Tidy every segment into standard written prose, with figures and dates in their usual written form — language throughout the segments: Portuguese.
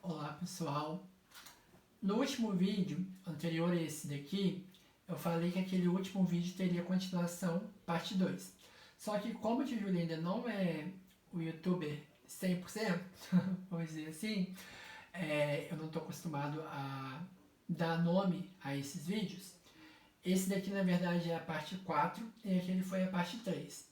Olá pessoal, no último vídeo, anterior a esse daqui, eu falei que aquele último vídeo teria continuação, parte 2. Só que como o tio Júlio ainda não é o youtuber 100%, vamos dizer assim, eu não estou acostumado a dar nome a esses vídeos. Esse daqui na verdade é a parte 4 e aquele foi a parte 3.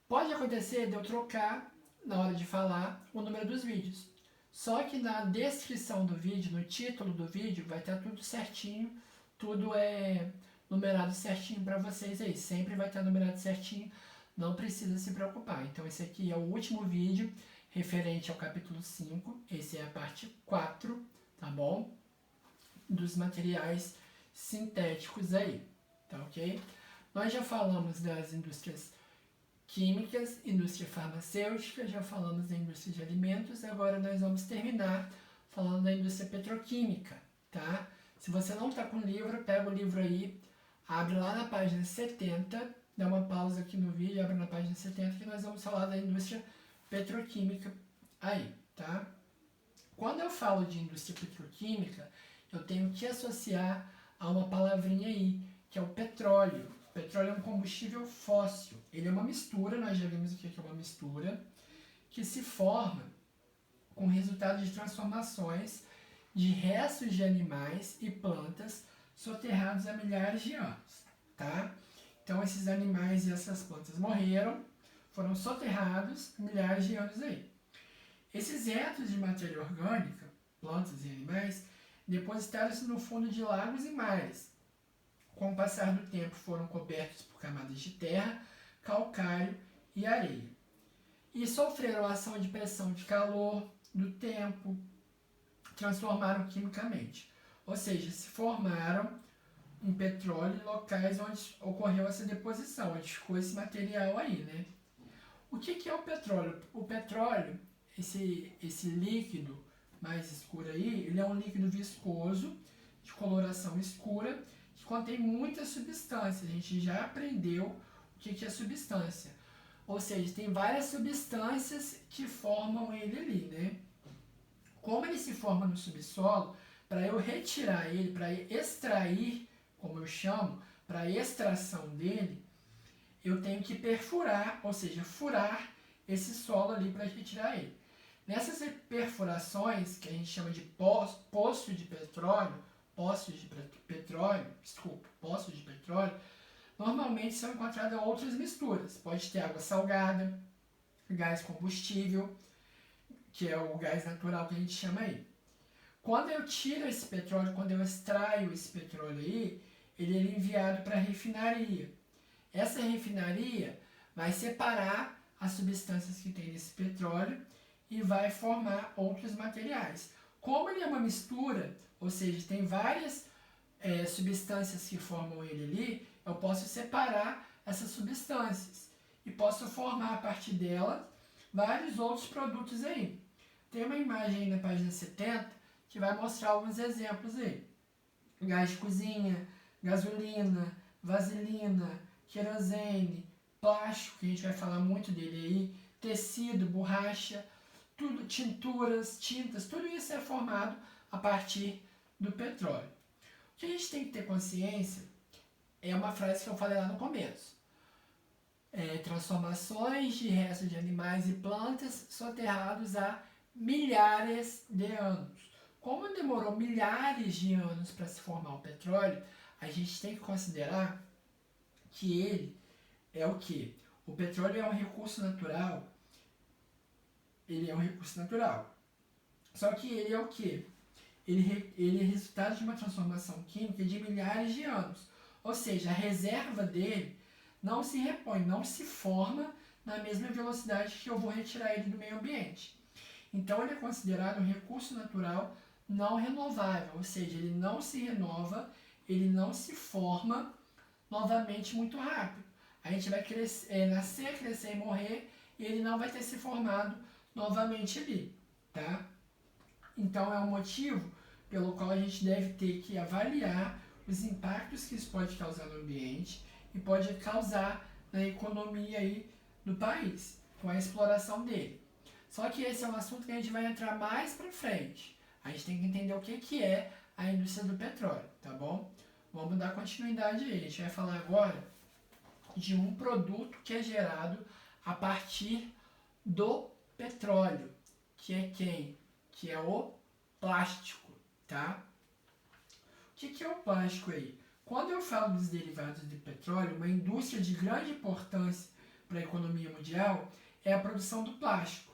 Pode acontecer de eu trocar na hora de falar o número dos vídeos. Só que na descrição do vídeo, no título do vídeo, vai estar tudo certinho, tudo é numerado certinho para vocês aí, sempre vai estar numerado certinho, não precisa se preocupar. Então esse aqui é o último vídeo referente ao capítulo 5, esse é a parte 4, tá bom? Dos materiais sintéticos aí, tá ok? Nós já falamos das indústrias químicas, indústria farmacêutica, já falamos da indústria de alimentos, agora nós vamos terminar falando da indústria petroquímica, tá? Se você não está com o livro, pega o livro aí, abre lá na página 70, dá uma pausa aqui no vídeo, abre na página 70 que nós vamos falar da indústria petroquímica aí, tá? Quando eu falo de indústria petroquímica, eu tenho que associar a uma palavrinha aí, que é o petróleo. O petróleo é um combustível fóssil. Ele é uma mistura, nós já vimos aqui que é uma mistura, que se forma com resultado de transformações de restos de animais e plantas soterrados há milhares de anos, tá? Então esses animais e essas plantas morreram, foram soterrados há milhares de anos aí. Esses restos de matéria orgânica, plantas e animais, depositaram-se no fundo de lagos e mares. Com o passar do tempo foram cobertos por camadas de terra, calcário e areia. E sofreram a ação de pressão de calor, do tempo, transformaram quimicamente. Ou seja, se formaram em petróleo em locais onde ocorreu essa deposição, onde ficou esse material aí, né? O que é o petróleo? O petróleo, esse líquido mais escuro aí, ele é um líquido viscoso, de coloração escura, que contém muitas substâncias. A gente já aprendeu o que é substância. Ou seja, tem várias substâncias que formam ele ali, né? Como ele se forma no subsolo, para eu retirar ele, para extrair, como eu chamo, para a extração dele, eu tenho que perfurar, ou seja, furar esse solo ali para retirar ele. Nessas perfurações, que a gente chama de poços de petróleo, normalmente são encontradas outras misturas. Pode ter água salgada, gás combustível, que é o gás natural que a gente chama aí. Quando eu tiro esse petróleo, quando eu extraio esse petróleo aí, ele é enviado para a refinaria. Essa refinaria vai separar as substâncias que tem nesse petróleo e vai formar outros materiais. Como ele é uma mistura, ou seja, tem várias substâncias que formam ele ali, eu posso separar essas substâncias e posso formar a partir delas vários outros produtos aí. Tem uma imagem aí na página 70 que vai mostrar alguns exemplos aí. Gás de cozinha, gasolina, vaselina, querosene, plástico, que a gente vai falar muito dele aí, tecido, borracha, tudo, tinturas, tintas, tudo isso é formado a partir do petróleo. O que a gente tem que ter consciência é uma frase que eu falei lá no começo. Transformações de restos de animais e plantas soterrados há milhares de anos. Como demorou milhares de anos para se formar o petróleo, a gente tem que considerar que ele é o quê? O petróleo é um recurso natural. Ele é um recurso natural. Só que ele é o quê? Ele é resultado de uma transformação química de milhares de anos. Ou seja, a reserva dele não se repõe, não se forma na mesma velocidade que eu vou retirar ele do meio ambiente. Então ele é considerado um recurso natural não renovável, ou seja, ele não se renova, ele não se forma novamente muito rápido. A gente vai nascer, crescer e morrer e ele não vai ter se formado novamente ali, tá? Então é um motivo pelo qual a gente deve ter que avaliar os impactos que isso pode causar no ambiente e pode causar na economia aí do país, com a exploração dele. Só que esse é um assunto que a gente vai entrar mais para frente. A gente tem que entender o que é a indústria do petróleo, tá bom? Vamos dar continuidade aí. A gente vai falar agora de um produto que é gerado a partir do petróleo, que é quem? Que é o plástico, tá? O que é o plástico aí? Quando eu falo dos derivados de petróleo, uma indústria de grande importância para a economia mundial é a produção do plástico.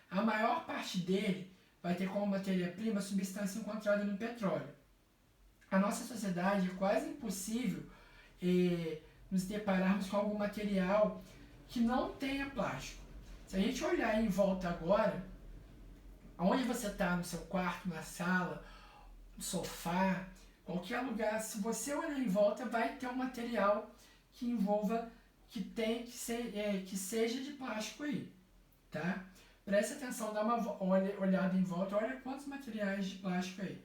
A maior parte dele vai ter como matéria-prima a substância encontrada no petróleo. A nossa sociedade é quase impossível nos depararmos com algum material que não tenha plástico. Se a gente olhar em volta agora, onde você está, no seu quarto, na sala, no sofá, qualquer lugar, se você olhar em volta, vai ter um material que envolva, que seja de plástico aí, tá? Preste atenção, dá uma olhada em volta, olha quantos materiais de plástico aí.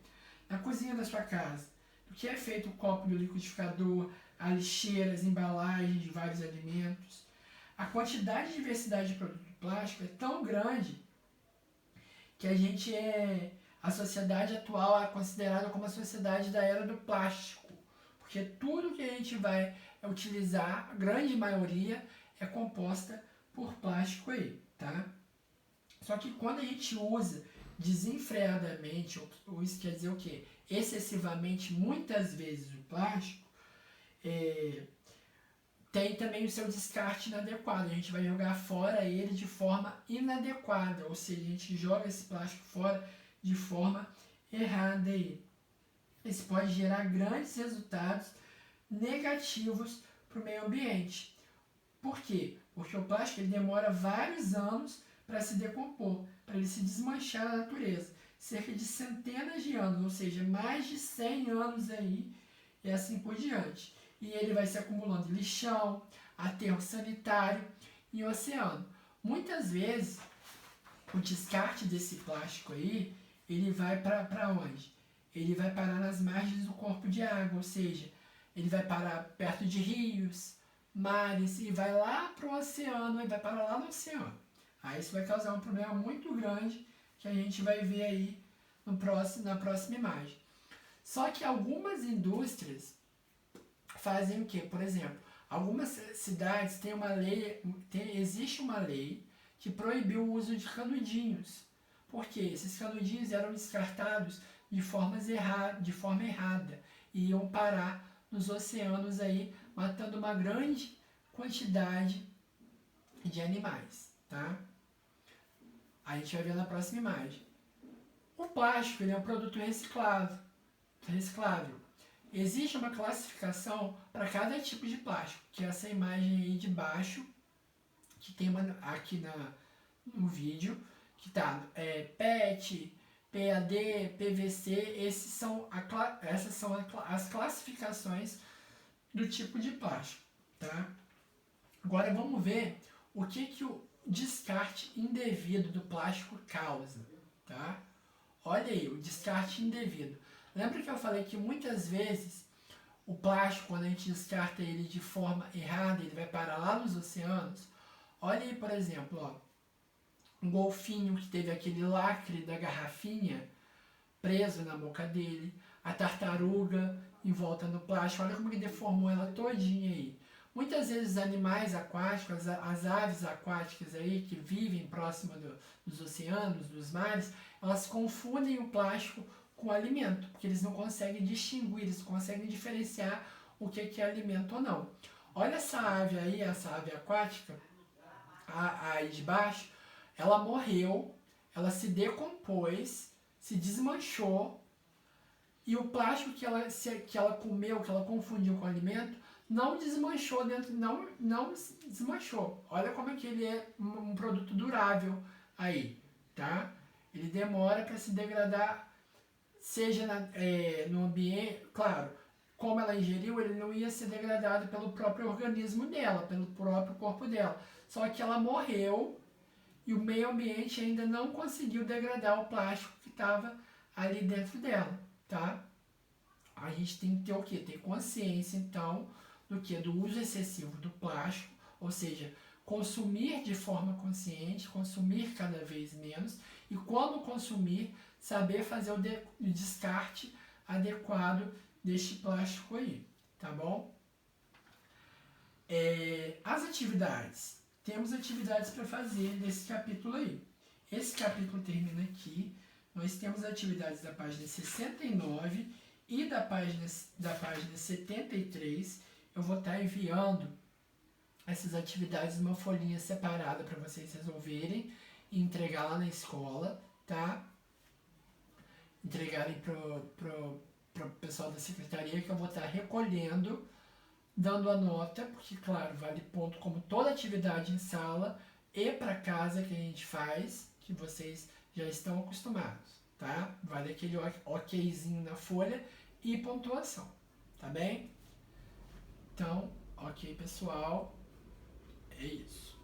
Na cozinha da sua casa, do que é feito o copo do liquidificador, a lixeira, as embalagens de vários alimentos. A quantidade e diversidade de produto de plástico é tão grande que a sociedade atual é considerada como a sociedade da era do plástico, porque tudo que a gente vai utilizar, a grande maioria, é composta por plástico aí, tá? Só que quando a gente usa desenfreadamente, ou isso quer dizer o quê? Excessivamente, muitas vezes o plástico, tem também o seu descarte inadequado. A gente vai jogar fora ele de forma inadequada, ou seja, a gente joga esse plástico fora de forma errada aí. Isso pode gerar grandes resultados negativos para o meio ambiente. Por quê? Porque o plástico ele demora vários anos para se decompor, para ele se desmanchar na natureza. Cerca de centenas de anos, ou seja, mais de 100 anos aí, e assim por diante. E ele vai se acumulando em lixão, aterro sanitário e oceano. Muitas vezes, o descarte desse plástico aí, ele vai para onde? Ele vai parar nas margens do corpo de água, ou seja, ele vai parar perto de rios, mares, e vai lá para o oceano, e vai parar lá no oceano. Aí isso vai causar um problema muito grande, que a gente vai ver aí na próxima imagem. Só que algumas indústrias fazem o quê? Por exemplo, algumas cidades têm uma lei, existe uma lei que proibiu o uso de canudinhos. Porque esses canudinhos eram descartados de forma errada e iam parar nos oceanos aí, matando uma grande quantidade de animais, tá? A gente vai ver na próxima imagem. O plástico ele é um produto reciclável. Existe uma classificação para cada tipo de plástico, que é essa imagem aí de baixo, que tem aqui no vídeo, que tá PET, PAD, PVC, essas são as classificações do tipo de plástico, tá? Agora vamos ver o que o descarte indevido do plástico causa, tá? Olha aí, o descarte indevido. Lembra que eu falei que muitas vezes o plástico, quando a gente descarta ele de forma errada, ele vai parar lá nos oceanos? Olha aí, por exemplo, ó, um golfinho que teve aquele lacre da garrafinha preso na boca dele, a tartaruga em volta no plástico, olha como que deformou ela todinha aí. Muitas vezes os animais aquáticos, as aves aquáticas aí que vivem próximo dos oceanos, dos mares, elas confundem o plástico com o alimento, porque eles não conseguem distinguir, eles não conseguem diferenciar o que é alimento ou não. Olha essa ave aí, essa ave aquática, aí de baixo, ela morreu, ela se decompôs, se desmanchou, e o plástico que ela comeu, que ela confundiu com o alimento, não desmanchou dentro, não desmanchou. Olha como é que ele é um produto durável aí, tá? Ele demora para se degradar, seja no ambiente, claro, como ela ingeriu, ele não ia ser degradado pelo próprio organismo dela, pelo próprio corpo dela. Só que ela morreu e o meio ambiente ainda não conseguiu degradar o plástico que estava ali dentro dela, tá? A gente tem que ter o quê? Ter consciência, então, do uso excessivo do plástico, ou seja, consumir de forma consciente, consumir cada vez menos, e quando consumir, saber fazer o descarte adequado deste plástico aí, tá bom? As atividades. Temos atividades para fazer nesse capítulo aí. Esse capítulo termina aqui. Nós temos atividades da página 69 e da página 73. Eu vou estar enviando essas atividades numa folhinha separada para vocês resolverem e entregar lá na escola, tá? Entregarem pro pessoal da secretaria, que eu vou estar recolhendo, dando a nota, porque, claro, vale ponto como toda atividade em sala e para casa que a gente faz, que vocês já estão acostumados, tá? Vale aquele okzinho na folha e pontuação, tá bem? Então, ok, pessoal, é isso.